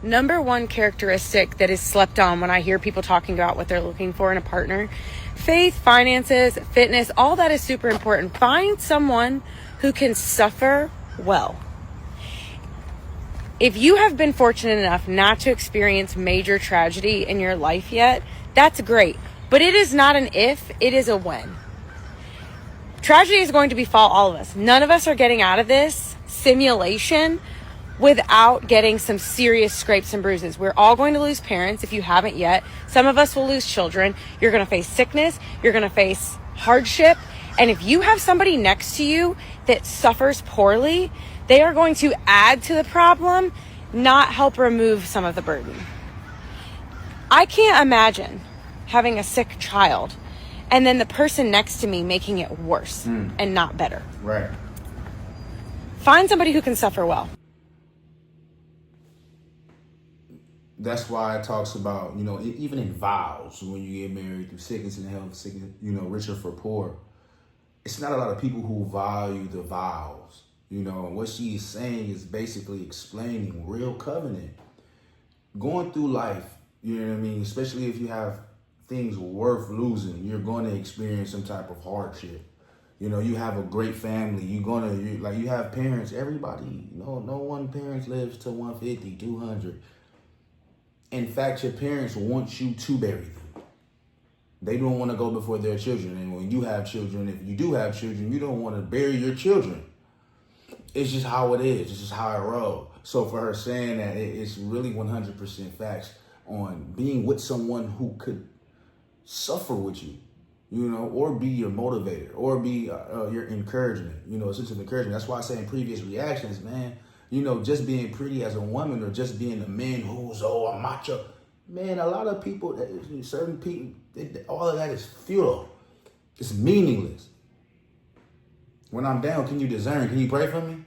Number one characteristic that is slept on when I hear people talking about what they're looking for in a partner: faith, finances, fitness, all that is super important. Find someone who can suffer well. If you have been fortunate enough not to experience major tragedy in your life yet, that's great. But it is not an if, it is a when. Tragedy is going to befall all of us. None of us are getting out of this simulation without getting some serious scrapes and bruises. We're all going to lose parents if you haven't yet. Some of us will lose children. You're going to face sickness. You're going to face hardship. And if you have somebody next to you that suffers poorly, they are going to add to the problem, not help remove some of the burden. I can't imagine having a sick child and then the person next to me making it worse and not better. Right. Find somebody who can suffer well. That's why it talks about, even in vows, when you get married, through sickness and health, sickness, richer for poor. It's not a lot of people who value the vows. What she is saying is basically explaining real covenant. Going through life, especially if you have things worth losing, you're going to experience some type of hardship. You have a great family. You have parents, everybody, no one parent lives to 150, 200. In fact, your parents want you to bury them. They don't want to go before their children. And when you have children, if you do have children, you don't want to bury your children. It's just how it is. It's just how it rolls. So for her saying that, it's really 100% facts on being with someone who could suffer with you, or be your motivator, or be your encouragement, a sense of encouragement. That's why I say in previous reactions, man, just being pretty as a woman, or just being a man who's, a macho. Man, a lot of people, certain people, all of that is futile. It's meaningless. When I'm down, can you discern? Can you pray for me?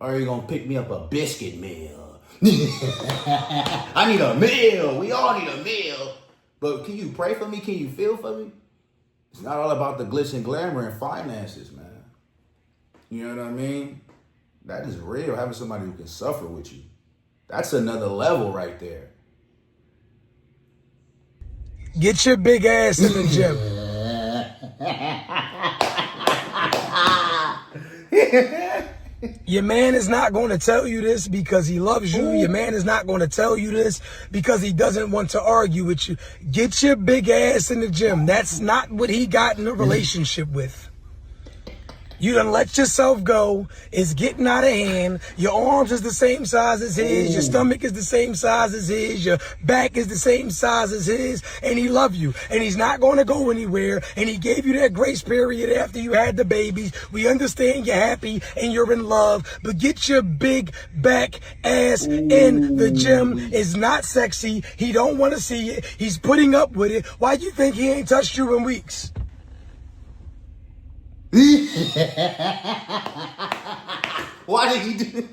Or are you going to pick me up a biscuit meal? I need a meal. We all need a meal. But can you pray for me? Can you feel for me? It's not all about the glitz and glamour and finances, man. You know what I mean? That is real, having somebody who can suffer with you. That's another level right there. Get your big ass in the gym. Your man is not going to tell you this because he loves you. Your man is not going to tell you this because he doesn't want to argue with you. Get your big ass in the gym. That's not what he got in a relationship with. You done let yourself go. It's getting out of hand. Your arms is the same size as his. Your stomach is the same size as his. Your back is the same size as his. And he loves you. And he's not going to go anywhere. And he gave you that grace period after you had the babies. We understand you're happy and you're in love. But get your big back ass in the gym. It's not sexy. He don't want to see it. He's putting up with it. Why do you think he ain't touched you in weeks? Why did he do?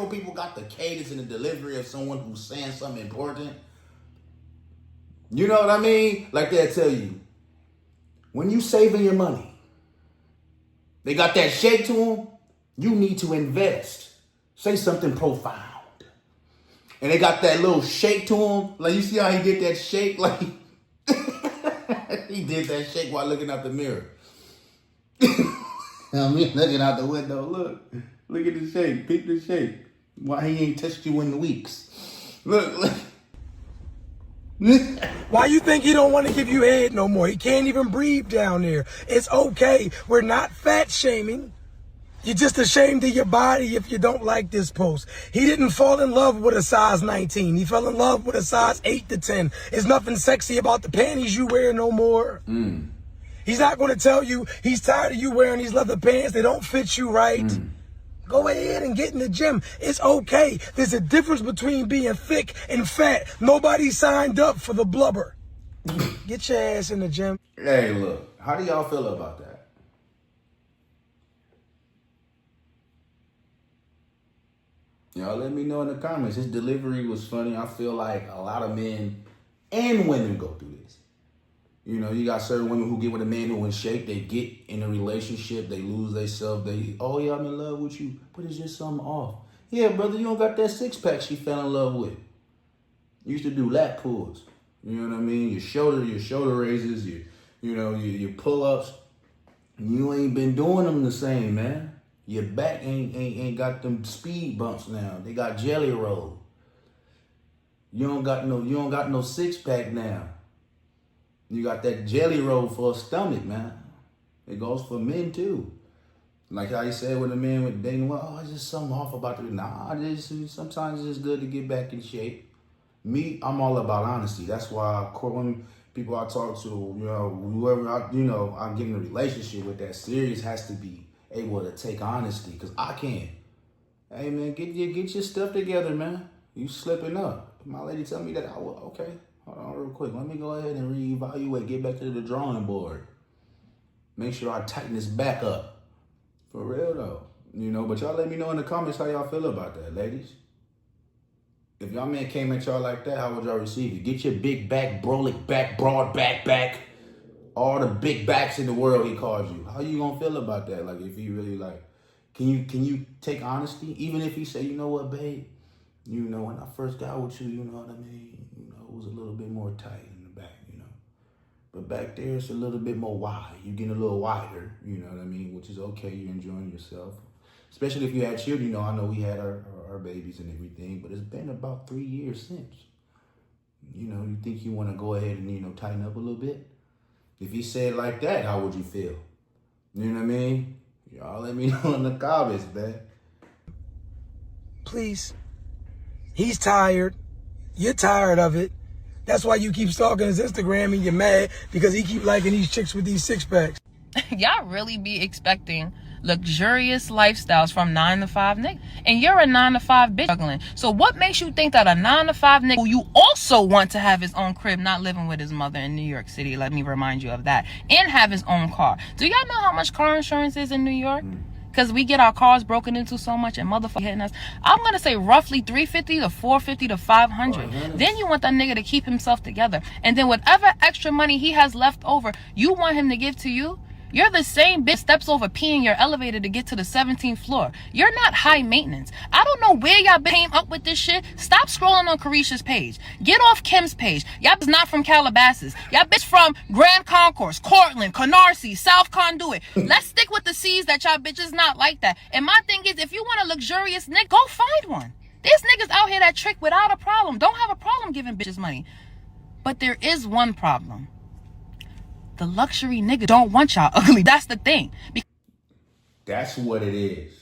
People got the cadence and the delivery of someone who's saying something important. You know what I mean? Like they'll tell you, when you saving your money, they got that shake to them. You need to invest. Say something profound. And they got that little shake to him. Like, you see how he did that shake? Like, he did that shake while looking out the mirror. Looking out the window. Look at the shake. Peep the shake. Why he ain't touched you in weeks? Look. Why you think he don't want to give you head no more? He can't even breathe down there. It's okay. We're not fat shaming. You're just ashamed of your body if you don't like this post. He didn't fall in love with a size 19. He fell in love with a size 8 to 10. There's nothing sexy about the panties you wear no more. He's not going to tell you he's tired of you wearing these leather pants. They don't fit you right. Go ahead and get in the gym. It's okay. There's a difference between being thick and fat. Nobody signed up for the blubber. Get your ass in the gym. Hey, look. How do y'all feel about that? Y'all let me know in the comments. His delivery was funny. I feel like a lot of men and women go through this. You got certain women who get with a man who in shape. They get in a relationship. They lose themselves. I'm in love with you. But it's just something off. Yeah, brother, you don't got that six pack she fell in love with. You used to do lat pulls. You know what I mean? Your shoulder raises, your pull ups. You ain't been doing them the same, man. Your back ain't got them speed bumps now. They got jelly roll. You don't got no six pack now. You got that jelly roll for a stomach, man. It goes for men too. Like how you said with a man with dating, well, it's just something off about it. Nah, sometimes it's just good to get back in shape. Me, I'm all about honesty. That's why when people I talk to, whoever I get in a relationship with that serious has to be able to take honesty, because I can't. Hey man, get your stuff together, man. You slipping up. My lady tell me that I will. Okay, hold on real quick. Let me go ahead and reevaluate. Get back to the drawing board. Make sure I tighten this back up. For real though. But y'all let me know in the comments how y'all feel about that, ladies. If y'all man came at y'all like that, how would y'all receive it? Get your big back, brolic back, broad back. All the big backs in the world he calls you. How you gonna feel about that? Like if he really can you take honesty? Even if he say, you know what, babe? When I first got with you, you know what I mean? It was a little bit more tight in the back, But back there, it's a little bit more wide. You're getting a little wider, you know what I mean? Which is okay. You're enjoying yourself. Especially if you had children. I know we had our babies and everything, but it's been about 3 years since. You think you want to go ahead and, tighten up a little bit? If he said like that, how would you feel? You know what I mean? Y'all let me know in the comments, man. Please. He's tired. You're tired of it. That's why you keep stalking his Instagram and you're mad because he keep liking these chicks with these six packs. Y'all really be expecting luxurious lifestyles from 9 to 5 niggas, and you're a 9 to 5 bitch struggling. So what makes you think that a 9 to 5 nigga who you also want to have his own crib, not living with his mother in New York City, let me remind you of that, and have his own car? Do y'all know how much car insurance is in New York? Because we get our cars broken into so much and motherfucker hitting us. I'm going to say roughly $350 to $450 to $500. Then you want that nigga to keep himself together. And then whatever extra money he has left over, you want him to give to you. You're the same bitch steps over pee in your elevator to get to the 17th floor. You're not high maintenance. I don't know where y'all came up with this shit. Stop scrolling on Carisha's page. Get off Kim's page. Y'all is not from Calabasas. Y'all bitch from Grand Concourse, Cortland, Canarsie, South Conduit. Let's stick with the C's that y'all bitches not like that. And my thing is, if you want a luxurious nigga, go find one. There's niggas out here that trick without a problem. Don't have a problem giving bitches money. But there is one problem. The luxury nigga don't want y'all ugly. That's the thing. That's what it is.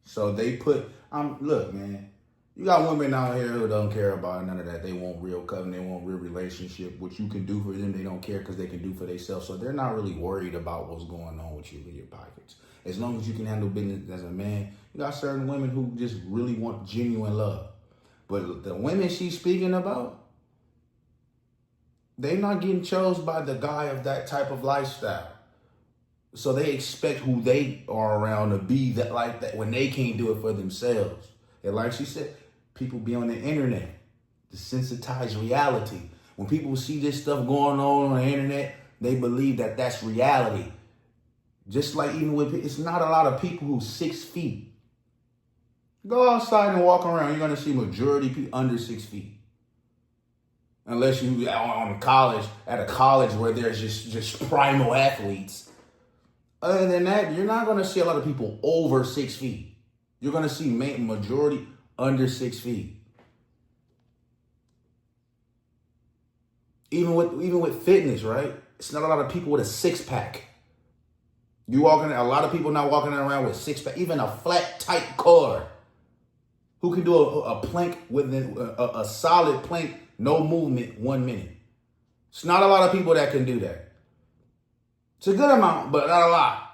So they put, look, man, you got women out here who don't care about none of that. They want real covenant, they want real relationship. What you can do for them, they don't care because they can do for themselves. So they're not really worried about what's going on with you in your pockets. As long as you can handle business as a man, you got certain women who just really want genuine love. But the women she's speaking about, they're not getting chosen by the guy of that type of lifestyle. So they expect who they are around to be that like that when they can't do it for themselves. And like she said, people be on the internet, desensitized reality. When people see this stuff going on the internet, they believe that that's reality. Just like even with, it's not a lot of people who's 6 feet. Go outside and walk around, you're gonna see majority people under 6 feet. Unless you on college, at a college where there's just primal athletes. Other than that, you're not going to see a lot of people over 6 feet. You're going to see majority under 6 feet. Even with fitness, right? It's not a lot of people with a six pack. A lot of people not walking around with six pack, even a flat, tight core. Who can do a plank within a solid plank, no movement, 1 minute? It's not a lot of people that can do that. It's a good amount, but not a lot.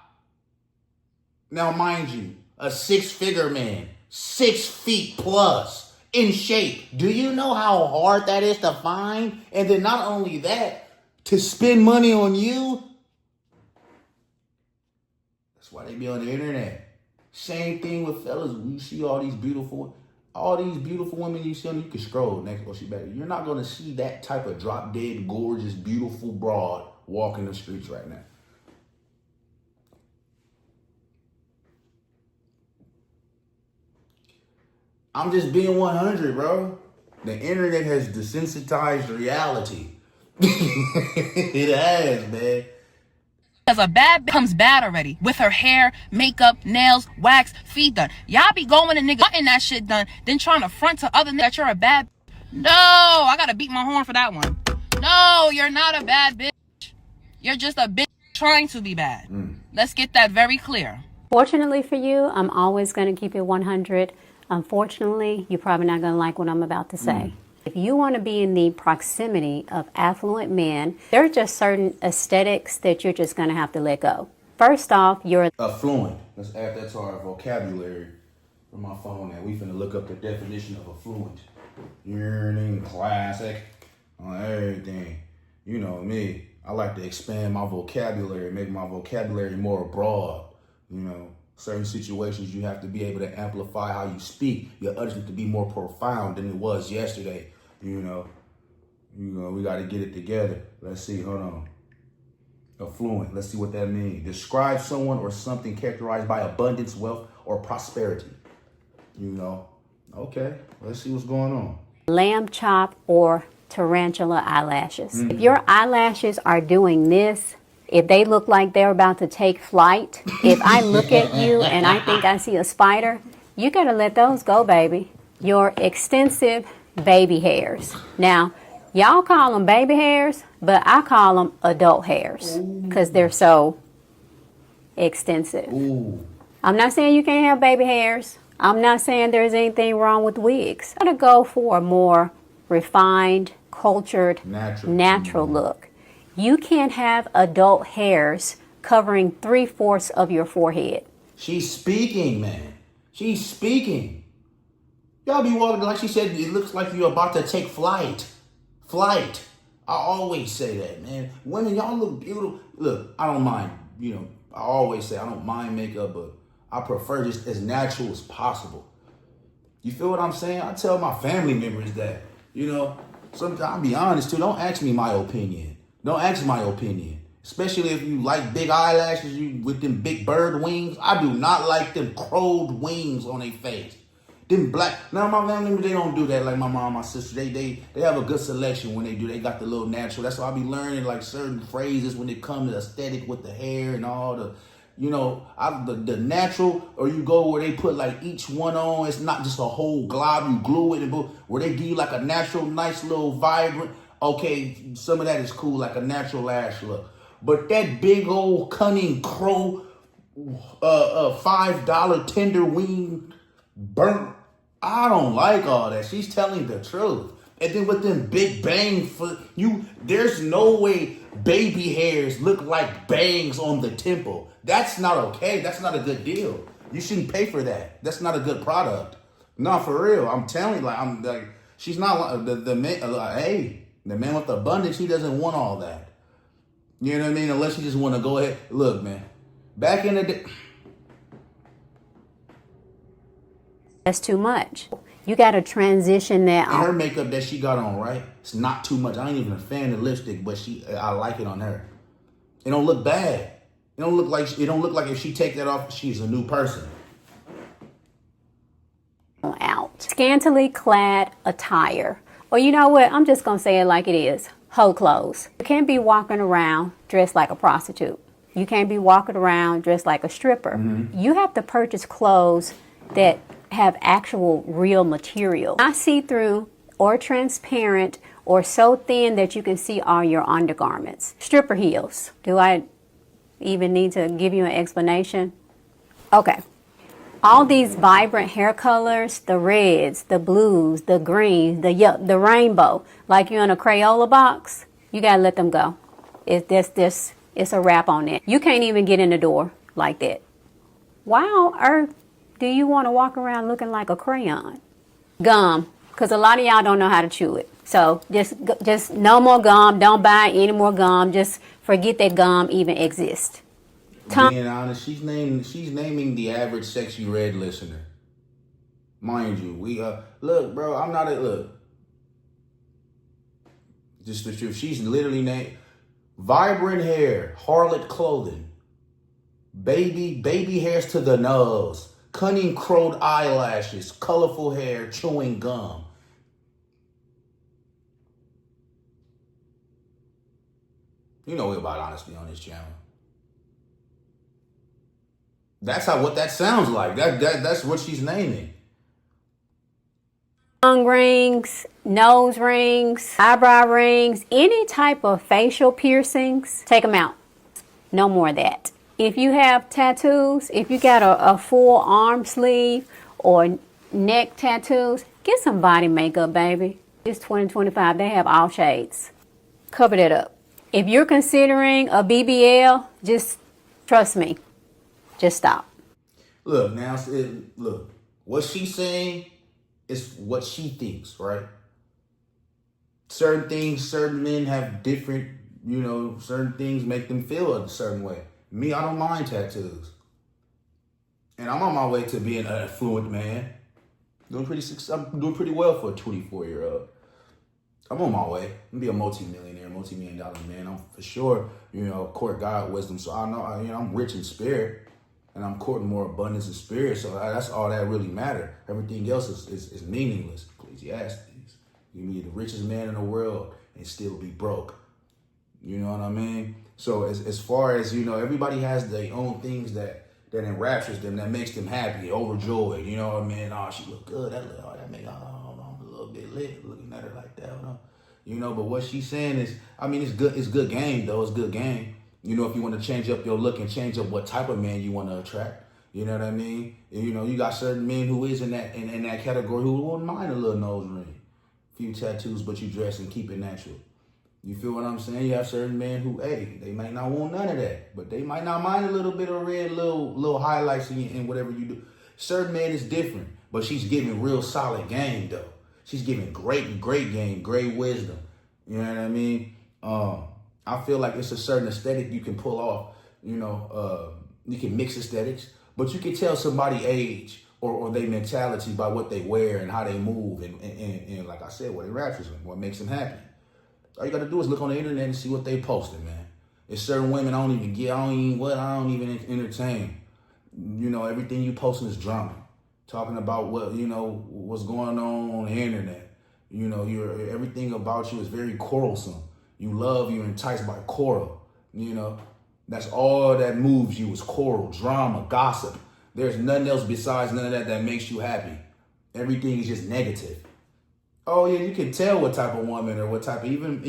Now, mind you, a 6-figure man, 6 feet plus, in shape. Do you know how hard that is to find? And then not only that, to spend money on you. That's why they be on the internet. Same thing with fellas. You see all these beautiful women you see on, you can scroll next or she better. You're not going to see that type of drop dead, gorgeous, beautiful broad walking the streets right now. I'm just being 100, bro. The internet has desensitized reality. It has, man. Because a bad bitch comes bad already. With her hair, makeup, nails, wax, feet done. Y'all be going to niggas getting that shit done, then trying to front to other niggas that you're a bad bitch. No, I gotta beat my horn for that one. No, you're not a bad bitch. You're just a bitch trying to be bad. Let's get that very clear. Fortunately for you, I'm always going to keep it 100. Unfortunately, you're probably not going to like what I'm about to say. If you want to be in the proximity of affluent men, there are just certain aesthetics that you're just going to have to let go. First off, you're Affluent. Let's add that to our vocabulary from my phone. And we finna look up the definition of affluent. Yearning, classic, on everything. You know me. I like to expand my vocabulary, make my vocabulary more broad. You know, certain situations you have to be able to amplify how you speak. Your utterance to be more profound than it was yesterday. You know, we got to get it together. Let's see. Hold on. Affluent. Let's see what that means. Describe someone or something characterized by abundance, wealth, or prosperity. You know. Okay. Let's see what's going on. lamb chop or tarantula eyelashes. If your eyelashes are doing this, if they look like they're about to take flight, if I look at you and I think I see a spider, you gotta let those go, baby. Your extensive baby hairs. Now, y'all call them baby hairs, but I call them adult hairs because they're so extensive. Ooh. I'm not saying you can't have baby hairs. I'm not saying there's anything wrong with wigs. I'm gonna go for a more refined, cultured, natural look. You can't have adult hairs covering 3/4 of your forehead. She's speaking, man. She's speaking. Y'all be walking, like she said, it looks like you're about to take flight. Flight. I always say that, man. Women, y'all look beautiful. Look, I don't mind, you know, I always say I don't mind makeup, but I prefer just as natural as possible. You feel what I'm saying? I tell my family members that, you know, sometimes I'll be honest too, don't ask me my opinion. Don't ask my opinion. Especially if you like big eyelashes, you with them big bird wings. I do not like them crowed wings on their face. Them black. Now my family members, they don't do that like my mom, my sister. They have a good selection when they do. They got the little natural. That's why I be learning like certain phrases when it comes to aesthetic with the hair and all the, you know, the natural, or you go where they put like each one on. It's not just a whole glob. You glue it and where they give you like a natural, nice little vibrant. Okay, some of that is cool, like a natural lash look. But that big old cunning crow, $5 tender wing, burnt. I don't like all that. She's telling the truth. And then with them big bang for you, there's no way baby hairs look like bangs on the temple. That's not okay. That's not a good deal. You shouldn't pay for that. That's not a good product. No, for real. I'm telling you, I'm like, she's not the man. Hey, the man with the abundance, he doesn't want all that. You know what I mean? Unless you just want to go ahead. Look, man. Back in the day. That's too much. You got to transition that. And her makeup that she got on, right? It's not too much. I ain't even a fan of lipstick, but I like it on her. It don't look bad. It don't look like if she take that off, she's a new person. Out. Scantily clad attire. Or you know what? I'm just going to say it like it is. Hoe clothes. You can't be walking around dressed like a prostitute. You can't be walking around dressed like a stripper. Mm-hmm. You have to purchase clothes that have actual real material. Not see-through or transparent or so thin that you can see all your undergarments. Stripper heels. Do I even need to give you an explanation? Okay. All these vibrant hair colors, the reds, the blues, the greens, the rainbow, like you're in a Crayola box, you gotta let them go. It's a wrap on it. You can't even get in the door like that. Why on earth do you want to walk around looking like a crayon? Gum, because a lot of y'all don't know how to chew it. So just no more gum. Don't buy any more gum. Just forget that gum even exists. Being honest, she's naming the average sexy red listener. Mind you, we look, bro. I'm not a look. Just the truth. She's literally named vibrant hair, harlot clothing, baby hairs to the nose. cunning crowed eyelashes, colorful hair, chewing gum. You know we're about honesty on this channel. That's what that sounds like. That's what she's naming. Tongue rings, nose rings, eyebrow rings, any type of facial piercings, take them out. No more of that. If you have tattoos, if you got a full arm sleeve or neck tattoos, get some body makeup, baby. It's 2025. They have all shades. Cover that up. If you're considering a BBL, just trust me. Just stop. Look, now, look, what she's saying is what she thinks, right? Certain things, certain men have different, certain things make them feel a certain way. Me, I don't mind tattoos. And I'm on my way to being an affluent man. I'm doing pretty well for a 24-year-old. I'm on my way. I'm gonna be a multi-millionaire, multi-million-dollar man. I'm for sure, court God wisdom. So I know, I'm rich in spirit, and I'm courting more abundance in spirit. So that's all that really matters. Everything else is meaningless. Ecclesiastes. You can be the richest man in the world and still be broke. You know what I mean? So as far as, everybody has their own things that enraptures them, that makes them happy, overjoyed. You know what I mean? Oh, she look good. That make, I'm a little bit lit looking at her like that. But what she's saying is, it's good. It's good game, though. It's good game. If you want to change up your look and change up what type of man you want to attract. You know what I mean? You got certain men who is in that category who won't mind a little nose ring, few tattoos, but you dress and keep it natural. You feel what I'm saying? You have certain men who, they might not want none of that, but they might not mind a little bit of red, little highlights in whatever you do. Certain men is different, but she's giving real solid game, though. She's giving great game, great wisdom. You know what I mean? I feel like it's a certain aesthetic you can pull off. You can mix aesthetics, but you can tell somebody age or their mentality by what they wear and how they move and like I said, what enraptures them, what makes them happy. All you got to do is look on the internet and see what they posted, man. There's certain women I don't even entertain. Everything you posting is drama. Talking about what's going on the internet. Everything about you is very quarrelsome. You're enticed by quarrel. That's all that moves you is quarrel, drama, gossip. There's nothing else besides none of that makes you happy. Everything is just negative. Oh yeah, you can tell what type of woman or what type of even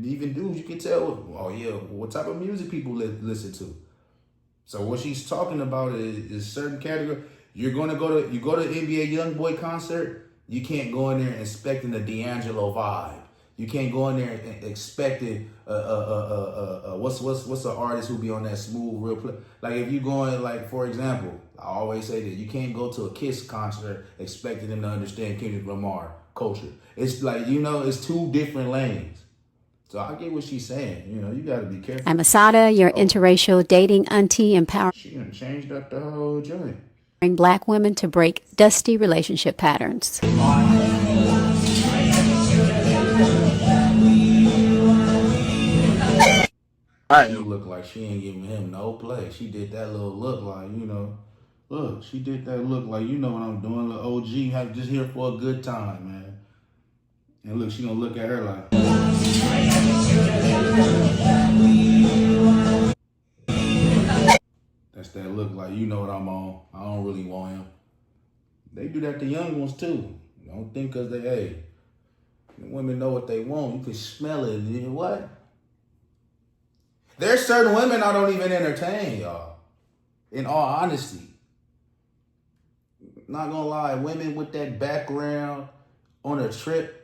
dudes. You can tell. What type of music people listen to. So what she's talking about is certain category. You go to NBA YoungBoy concert. You can't go in there expecting a D'Angelo vibe. You can't go in there expecting what's the artist who be on that smooth real play. Like if you going, like, for example, I always say that you can't go to a Kiss concert expecting them to understand Kendrick Lamar culture. It's like, it's two different lanes. So I get what she's saying. You got to be careful. I'm Asada, your interracial dating auntie, empowering She done changed up the whole joint. Black women to break dusty relationship patterns. She look like she ain't giving him no play. She did that little look like, look, she did that look like, what I'm doing, little OG, just here for a good time, man. And look, she gonna look at her like. That's that look like, what I'm on. I don't really want him. They do that to young ones too. Don't think because the women know what they want. You can smell it. What? There's certain women I don't even entertain, y'all. In all honesty. Not gonna lie, women with that background on a trip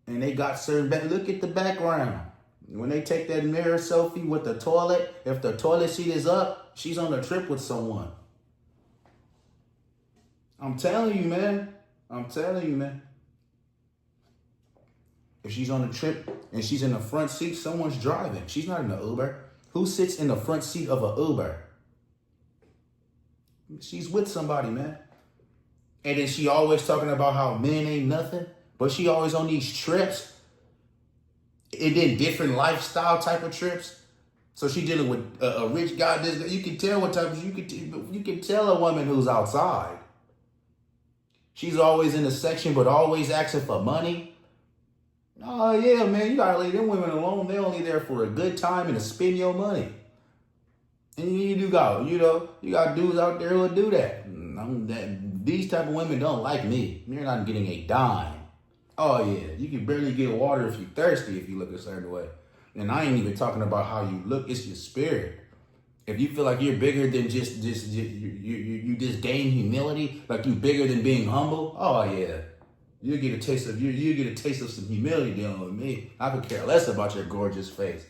and they got certain look at the background. When they take that mirror selfie with the toilet, if the toilet seat is up, she's on a trip with someone. I'm telling you, man. If she's on a trip and she's in the front seat, someone's driving. She's not in the Uber. Who sits in the front seat of an Uber? She's with somebody, man. And then she always talking about how men ain't nothing, but she always on these trips. And then different lifestyle type of trips. So she dealing with a rich guy. You can tell what type of, you can tell a woman who's outside. She's always in the section, but always asking for money. Oh yeah, man, you gotta leave them women alone. They're only there for a good time and to spend your money. And you got dudes out there who'll do that. These type of women don't like me. You're not getting a dime. Oh yeah, you can barely get water if you're thirsty if you look a certain way. And I ain't even talking about how you look. It's your spirit. If you feel like you're bigger than you just gain humility, like you bigger than being humble. Oh yeah, you get a taste of you get a taste of some humility dealing with me. I could care less about your gorgeous face.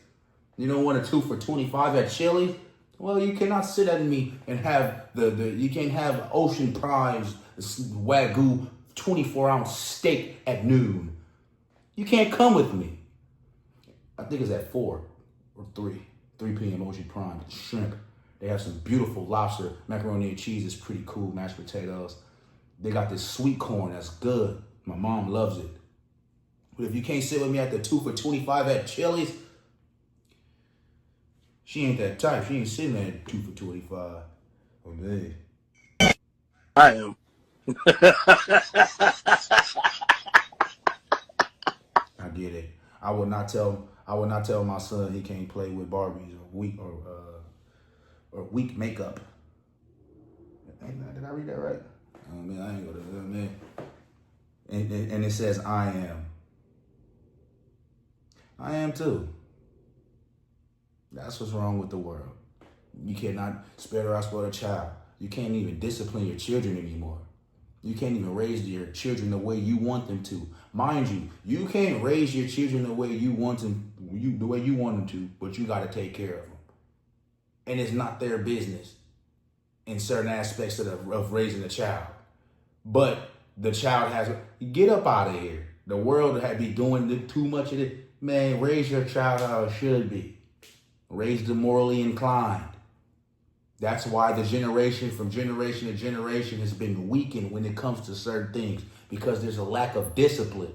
You don't want a 2 for $25 at Chili's? Well, you cannot sit at me and have you can't have Ocean Prime's Wagyu 24-ounce steak at noon. You can't come with me. I think it's at 4 or 3 p.m. Ocean Prime. Shrimp. They have some beautiful lobster. Macaroni and cheese is pretty cool. Mashed potatoes. They got this sweet corn that's good. My mom loves it. But if you can't sit with me at the 2 for $25 at Chili's, she ain't that type. She ain't sitting there at 2 for $25. Oh, man. I am. I get it. I would not tell my son he can't play with Barbies or weak makeup. Did I read that right? Oh man, I ain't gonna man. And it says I am. I am too. That's what's wrong with the world. You cannot spare or spoil a child. You can't even discipline your children anymore. You can't even raise your children the way you want them to. Mind you, you can't raise your children the way you want them, to, but you got to take care of them. And it's not their business in certain aspects of raising a child. But the child has, get up out of here. The world had be doing too much of it. Man, raise your child how it should be. Raise them morally inclined. That's why the generation from generation to generation has been weakened when it comes to certain things, because there's a lack of discipline.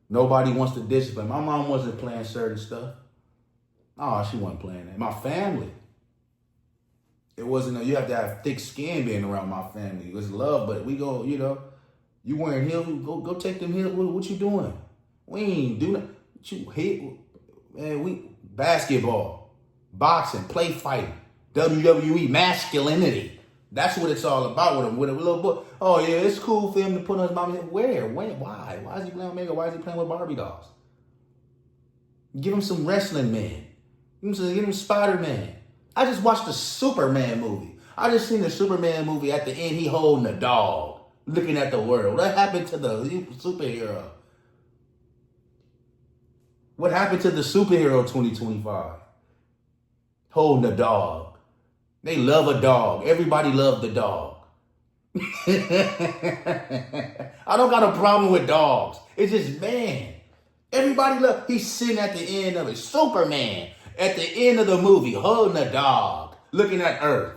Nobody wants to discipline. My mom wasn't playing certain stuff. Oh, she wasn't playing that. My family. It wasn't, you have to have thick skin being around my family. It was love, but we go, you wearing heels, go take them heels. What you doing? We ain't doing that. You hit, man, basketball, boxing, play fighting. WWE masculinity. That's what it's all about with a little boy. Oh yeah, it's cool for him to put on his mom. Where? When? Why? Why is he playing Omega? Why is he playing with Barbie dolls? Give him some wrestling man. Give him Spider-Man. I just watched the Superman movie. I just seen the Superman movie. At the end, he holding a dog, looking at the world. What happened to the superhero? What happened to the superhero 2025? Holding a dog. They love a dog. Everybody loved the dog. I don't got a problem with dogs. It's just, man, everybody love. He's sitting at the end of it. Superman at the end of the movie holding a dog, looking at Earth.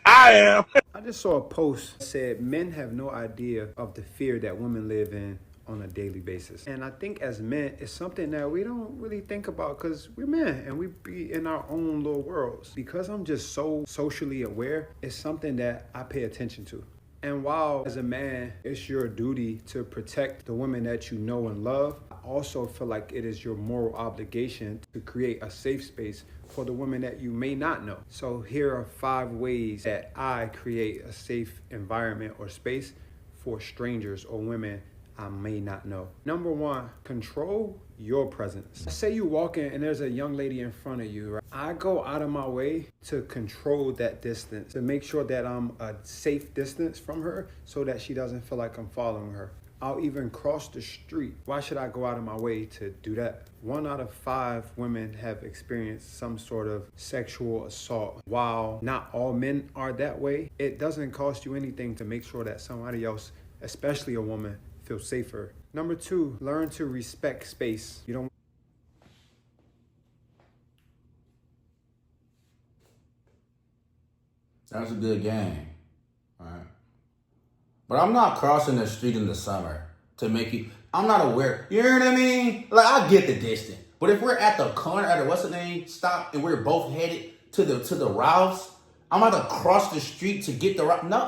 I am. I just saw a post that said men have no idea of the fear that women live in on a daily basis. And I think as men, it's something that we don't really think about because we're men and we be in our own little worlds. Because I'm just so socially aware, it's something that I pay attention to. And while as a man, it's your duty to protect the women that you know and love, I also feel like it is your moral obligation to create a safe space for the women that you may not know. So here are 5 ways that I create a safe environment or space for strangers or women I may not know. Number 1, control your presence. Say you walk in and there's a young lady in front of you, right? I go out of my way to control that distance, to make sure that I'm a safe distance from her so that she doesn't feel like I'm following her. I'll even cross the street. Why should I go out of my way to do that? 1 out of 5 women have experienced some sort of sexual assault. While not all men are that way, it doesn't cost you anything to make sure that somebody else, especially a woman, feel safer. Number 2, learn to respect space. You don't. That's a good game. All right. But I'm not crossing the street in the summer to make you, I'm not aware. You know what I mean? Like, I get the distance. But if we're at the corner, at the what's the name stop, and we're both headed to the Ralphs, I'm about to cross the street to get the Ralph. No,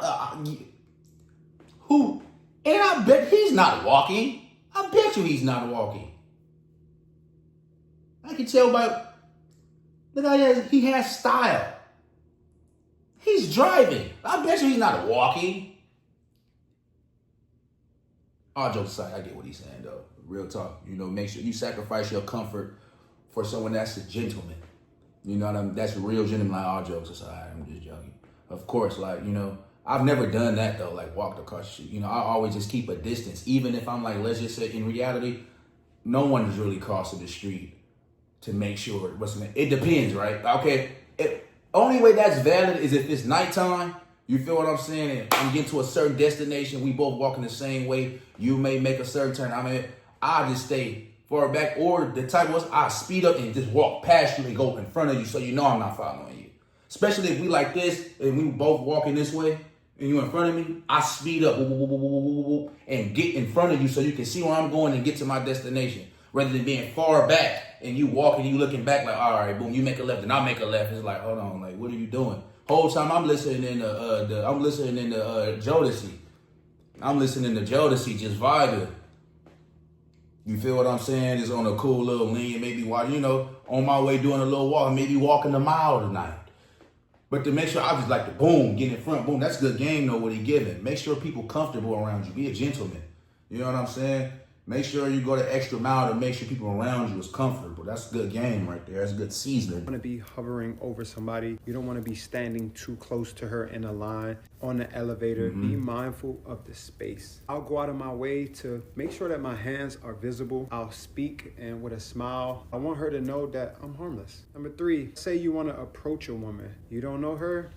who? And I bet he's not walking. I bet you he's not walking. I can tell by the guy he has style. He's driving. I bet you he's not walking. All jokes aside, I get what he's saying though. Real talk. You know, make sure you sacrifice your comfort for someone that's a gentleman. You know what I mean? That's a real gentleman. Like, all jokes aside, I'm just joking. Of course, like, you know, I've never done that though, like walked across the street. You know, I always just keep a distance. Even if I'm like, let's just say in reality, no one is really crossing the street to make sure it depends, right? Okay. Only way that's valid is if it's nighttime. You feel what I'm saying? And I'm getting to a certain destination. We both walking the same way. You may make a certain turn. I mean, I just stay far back. Or the type was I speed up and just walk past you and go in front of you so you know I'm not following you. Especially if we like this and we both walking this way and you in front of me, I speed up and get in front of you so you can see where I'm going and get to my destination. Rather than being far back and you walking, you looking back like, all right, boom, you make a left and I make a left. It's like, hold on, like, what are you doing? Whole time I'm listening in Jodeci. I'm listening to Jodeci, just vibing. You feel what I'm saying? Just on a cool little lean, maybe while, you know, on my way doing a little walk, maybe walking a mile tonight. But to make sure I just like to boom, get in front, boom, that's good game, know what he giving. Make sure people comfortable around you. Be a gentleman. You know what I'm saying? Make sure you go the extra mile to make sure people around you is comfortable. That's a good game right there. That's a good seasoning. You want to be hovering over somebody. You don't want to be standing too close to her in a line, on the elevator. Be mindful of the space. I'll go out of my way to make sure that my hands are visible. I'll speak and with a smile. I want her to know that I'm harmless. Number 3, say you want to approach a woman. You don't know her.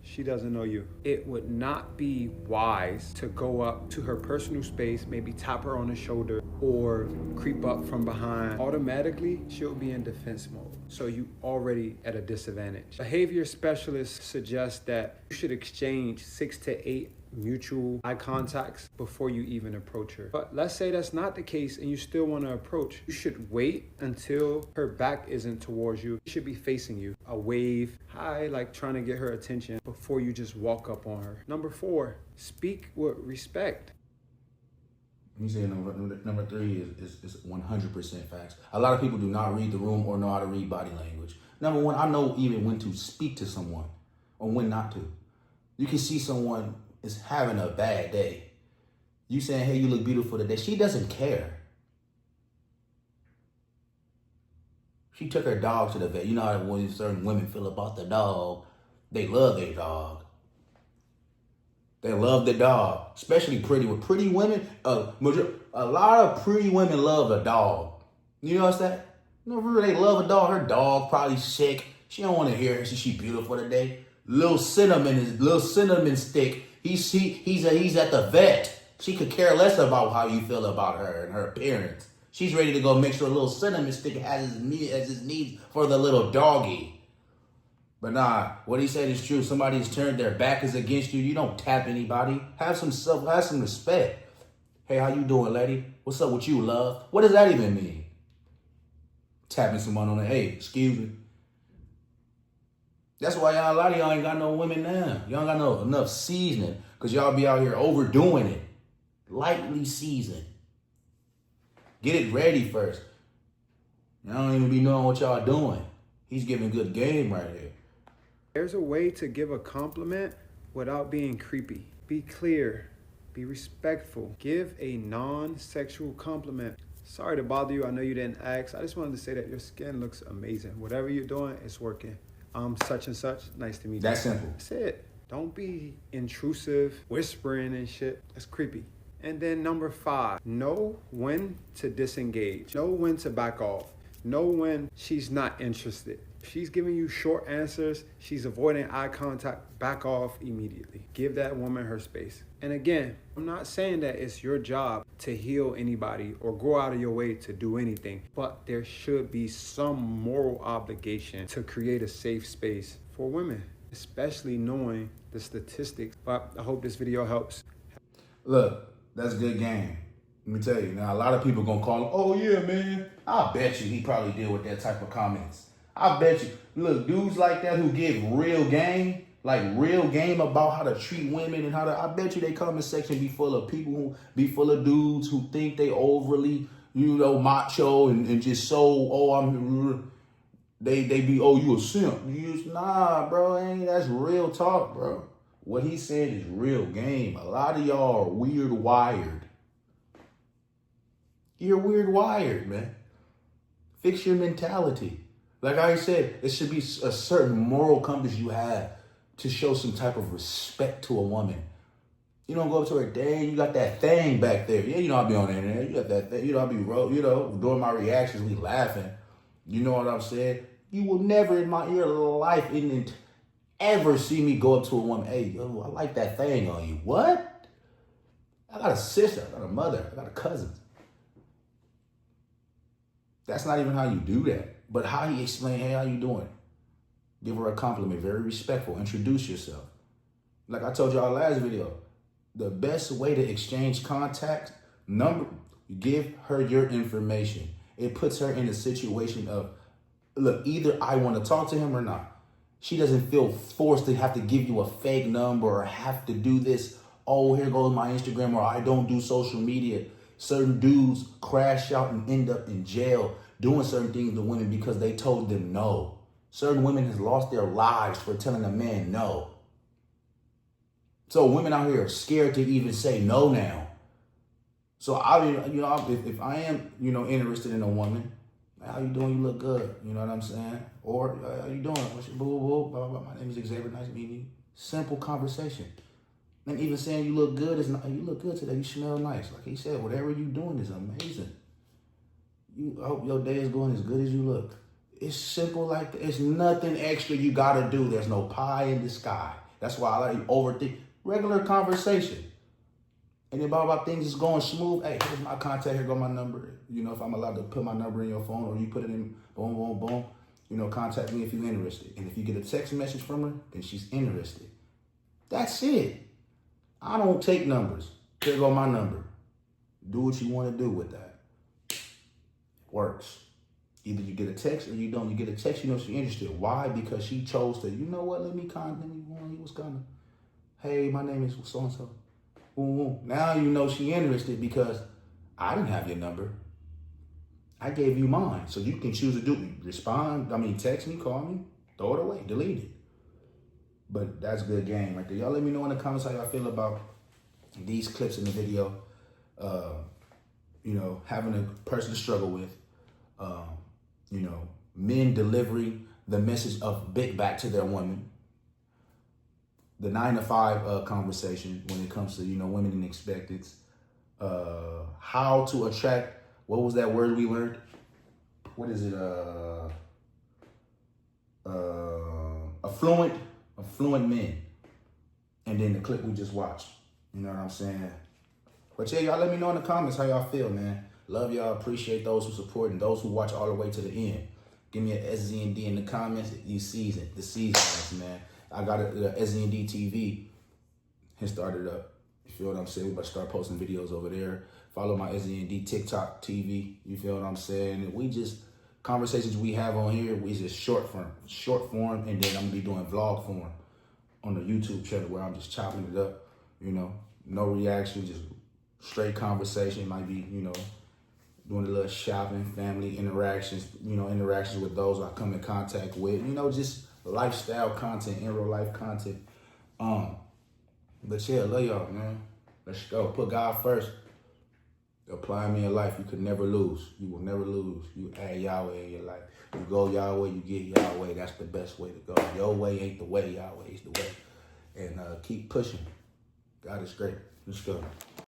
She doesn't know you. It would not be wise to go up to her personal space, maybe tap her on the shoulder or creep up from behind. Automatically, she'll be in defense mode. So you already at a disadvantage. Behavior specialists suggest that you should exchange 6 to 8 mutual eye contacts before you even approach her. But let's say that's not the case and you still want to approach. You should wait until her back isn't towards you. She should be facing you. A wave, hi, like trying to get her attention before you just walk up on her. Number 4, speak with respect. You say number 3 is 100% facts. A lot of people do not read the room or know how to read body language. Number 1, I know even when to speak to someone or when not to. You can see someone is having a bad day. You saying, hey, you look beautiful today. She doesn't care. She took her dog to the vet. You know how when certain women feel about the dog. They love their dog. They love the dog. Especially pretty women. A lot of pretty women love a dog. You know what's that? No, really, they love a dog. Her dog probably sick. She don't want to hear her. She beautiful today. Little cinnamon stick. He's at the vet. She could care less about how you feel about her and her appearance. She's ready to go make sure a little cinnamon stick has his needs for the little doggy. But nah, what he said is true. Somebody's turned their back is against you. You don't tap anybody. Have some respect. Hey, how you doing, lady? What's up with you, love? What does that even mean? Tapping someone on the, hey, excuse me. That's why a lot of y'all ain't got no women now. Y'all got no enough seasoning because y'all be out here overdoing it. Lightly seasoned. Get it ready first. Y'all don't even be knowing what y'all doing. He's giving good game right here. There's a way to give a compliment without being creepy. Be clear. Be respectful. Give a non-sexual compliment. Sorry to bother you. I know you didn't ask. I just wanted to say that your skin looks amazing. Whatever you're doing, it's working. Such and such. Nice to meet you. That's simple. That's it. Don't be intrusive, whispering and shit. That's creepy. And then number 5, know when to disengage. Know when to back off. Know when she's not interested. If she's giving you short answers, she's avoiding eye contact, back off immediately. Give that woman her space. And again, I'm not saying that it's your job to heal anybody or go out of your way to do anything, but there should be some moral obligation to create a safe space for women, especially knowing the statistics. But I hope this video helps. Look, that's good game. Let me tell you, now a lot of people gonna call him, oh yeah, man. I bet you he probably deal with that type of comments. I bet you. Look, dudes like that who give real game, like real game about how to treat women and how to, I bet you they comment section be full of people who be full of dudes who think they overly, macho and just so, they be, oh, you a simp. Nah, bro, that's real talk, bro. What he said is real game. A lot of y'all are weird wired. You're weird wired, man. Fix your mentality. Like I said, it should be a certain moral compass you have to show some type of respect to a woman. You don't go up to her, dang, you got that thing back there. Yeah, I be on the internet. You got that thing. I be, doing my reactions, we laughing. You know what I'm saying? You will never in your life ever see me go up to a woman, hey, yo, I like that thing on you. What? I got a sister, I got a mother, I got a cousin. That's not even how you do that. But how you explain, hey, how you doing? Give her a compliment, very respectful. Introduce yourself. Like I told y'all last video, the best way to exchange contact number, give her your information. It puts her in a situation of, look, either I want to talk to him or not. She doesn't feel forced to have to give you a fake number or have to do this. Oh, here goes my Instagram, or I don't do social media. Certain dudes crash out and end up in jail doing certain things to women because they told them no. Certain women has lost their lives for telling a man no. So women out here are scared to even say no now. So if I am, interested in a woman, how you doing? You look good. You know what I'm saying? Or how you doing? What's your boo boo? Blah, blah, blah. My name is Xavier. Nice meeting you. Simple conversation. And even saying you look good is not, you look good today. You smell nice. Like he said, whatever you doing is amazing. I hope your day is going as good as you look. It's simple like that. It's nothing extra you gotta do. There's no pie in the sky. That's why I like you overthink. Regular conversation. And about things is going smooth. Hey, here's my contact. Here go my number. If I'm allowed to put my number in your phone, or you put it in, boom, boom, boom. Contact me if you're interested. And if you get a text message from her, then she's interested. That's it. I don't take numbers. Here go my number. Do what you want to do with that. Works. Either you get a text or you don't. You get a text, she's interested. Why? Because she chose to, you know what, he was kind of, hey, my name is so-and-so. Ooh. Now she interested because I didn't have your number. I gave you mine. So you can choose to respond, text me, call me, throw it away, delete it. But that's good game right there. Y'all let me know in the comments how y'all feel about these clips in the video. Having a person to struggle with. Men delivering the message of big back to their woman. The 9 to 5 conversation when it comes to, women and expectance. How to attract, what was that word we learned? What is it? Affluent men. And then the clip we just watched. You know what I'm saying? But yeah, y'all let me know in the comments how y'all feel, man. Love y'all. Appreciate those who support and those who watch all the way to the end. Give me an SZND in the comments. The season, man. I got a SZND TV has started up. You feel what I'm saying? We about to start posting videos over there. Follow my SZND TikTok TV. You feel what I'm saying? We just, conversations we have on here, we just short form, and then I'm gonna be doing vlog form on the YouTube channel where I'm just chopping it up, no reaction, just straight conversation. Might be, doing a little shopping, family interactions, interactions with those I come in contact with, just lifestyle content, in real life content. But yeah, love y'all, man. Let's go. Put God first. Apply me in life. You could never lose. You will never lose. You add Yahweh in your life. You go Yahweh, you get Yahweh. That's the best way to go. Your way ain't the way. Yahweh is the way. And keep pushing. God is great. Let's go.